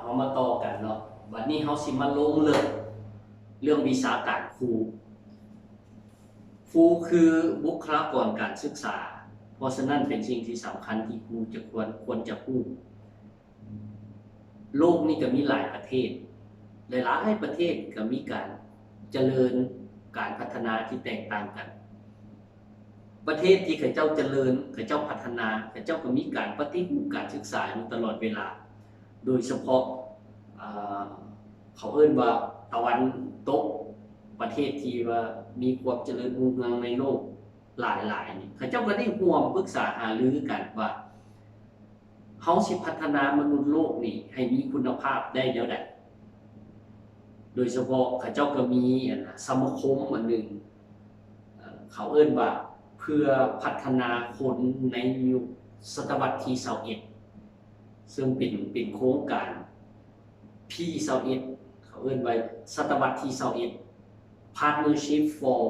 เฮามาต่อกันเนาะวันนี้เฮาสิมาลงเรื่องวิชาการครูคือบุคลากรการศึกษาเพราะฉะนั้นเป็นสิ่งที่สำคัญที่ครูจะควรจะรู้โลกนี้ก็มีหลายประเทศหลายๆประเทศก็มีการเจริญการพัฒนาที่แตกต่างกันประเทศที่เขาเจ้าเจริญเขาเจ้าพัฒนาเขาเจ้าก็มีการปฏิรูปการศึกษาอยู่ตลอดเวลาโดยเฉพาะเขาเอิ้นว่าตะวันตกประเทศที่ว่ามีความเจริญรุ่งเรืองในโลกหลายๆนี่เขาเจ้าก็ได้ร่วมปรึกษาหารือกันว่าเฮาสิพัฒนามนุษย์โลกนี่ให้มีคุณภาพได้แนวใดโดยเฉพาะเขาเจ้าก็มีสมาคมอันหนึ่งเขาเอิ้นว่าเพื่อพัฒนาคนในยุคศตวรรษที่21ซึ่งเป็นโครงการ P21 เขาเอิ้นไว้ศตวรรษที่21 Partnership for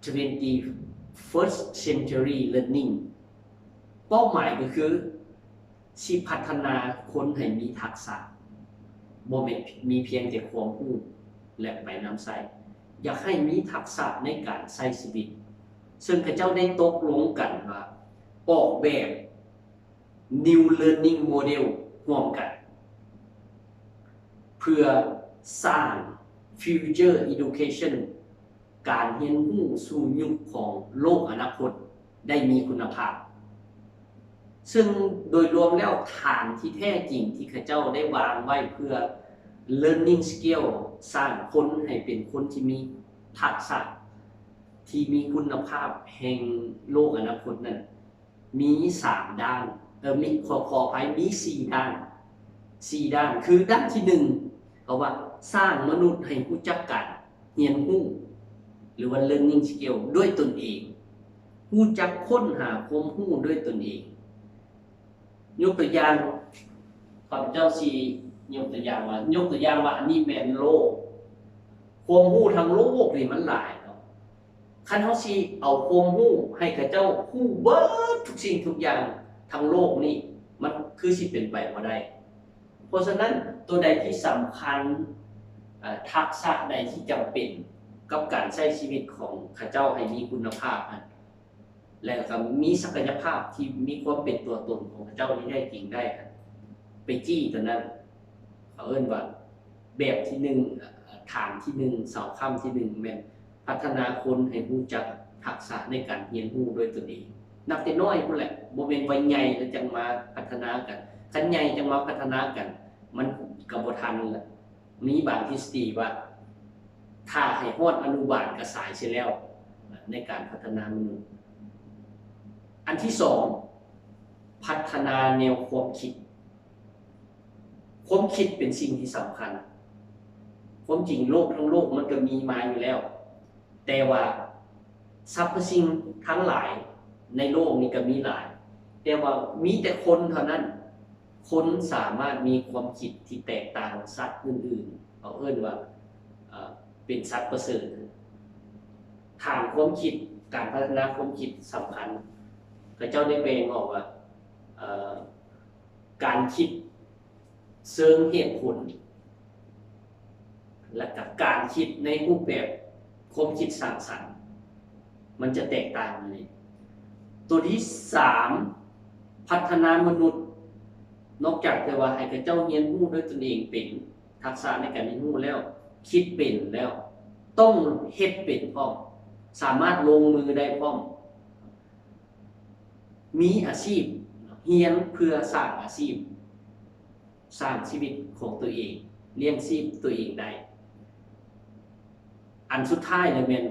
21st Century Learning เป้าหมายก็คือสิพัฒนาคนให้มีทักษะบ่แม่นมีเพียงแต่ความรู้และไปนำใช้อยากให้มีทักษะในการใช้ชีวิตซึ่งเขาเจ้าได้ตกลงกันว่าออกแบบ New Learning Model ร่วมกันเพื่อสร้าง Future Education การเรียนรู้สู่ยุคของโลกอนาคตได้มีคุณภาพซึ่งโดยรวมแล้วฐานที่แท้จริงที่เขาเจ้าได้วางไว้เพื่อ Learning Skill สร้างคนให้เป็นคนที่มีทักษะที่มีคุณภาพแห่งโลกอนาคตนั้นมี3ด้านมีขออภัยมี4ด้าน4ด้านคือด้านที่1เขาว่าสร้างมนุษย์ให้รู้จักการเรียนรู้หรือว่า learning skill ด้วยตนเองรู้จักค้นหาความรู้ด้วยตนเองยกตัวอย่างข้าพเจ้าสิยกตัวอย่างว่าอันนี้แม่นโลกความรู้ทั้งโลกนี่มันหลายคันเฮาสิเอาความรู้ให้กับเจ้ารู้เบิดทุกสิ่งทุกอย่างทั้งโลกนี้มันคือสิเป็นไปบ่ได้เพราะฉะนั้นตัวใดที่สำคัญทักษะใดที่จำเป็นกับการใช้ชีวิตของข้าเจ้าให้มีคุณภาพและก็มีศักยภาพที่มีความเป็นตัวตนของข้าเจ้าที่ได้จริงได้ไปจี้ตัวนั้นเขาเอิ้นว่าแบบที่1ฐานที่1เสาค้ำที่1แม่นพัฒนาคนให้รู้จักทักษะในการเรียนรู้ด้วยตนเองนับแต่น้อยพุ่นแหละบ่แม่นวัยใหญ่แล้วจังมาพัฒนากันคันใหญ่จังมาพัฒนากันมันก็บ่ทันแหละมีบางทฤษฎีว่าถ้าให้ฮอดอนุบาลก็สายเสียแล้วในการพัฒนามนุษย์อันที่2พัฒนาแนวความคิดเป็นสิ่งที่สำคัญความจริงโลกทั้งโลกมันก็มีมาอยู่แล้วแต่ว่าสรรพสิ่งทั้งหลายในโลกนี้ก็มีหลายแต่ว่ามีแต่คนเท่านั้นคนสามารถมีความคิดที่แตกต่างสัตว์อื่นๆเขาเอิ้นว่าเป็นสัตว์ประเสริฐฐานความคิดการพัฒนาความคิดสำคัญพระเจ้าได้แบ่งออกว่าการคิดเชิงเหตุผลและกับการคิดในรูปแบบความคิดสร้างสรรค์มันจะแตกต่างเลยตัวที่3พัฒนามนุษย์นอกจากแต่ว่าให้เจ้าเรียนรู้ด้วยตนเองเป็นทักษะในการเรียนรู้แล้วคิดเป็นแล้วต้องเฮ็ดเป็นพร้อมสามารถลงมือได้พร้อมมีอาชีพเรียนเพื่อสร้างอาชีพสร้างชีวิตของตัวเองเลี้ยงชีพตัวเองได้อันสุดท้ายเลยแม่น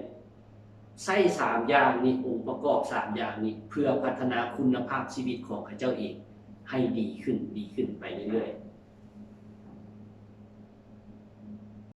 ใช้3อย่างนี้องค์ประกอบ3อย่างนี้เพื่อพัฒนาคุณภาพชีวิตของข้าเจ้าเองให้ดีขึ้นไปเรื่อยๆ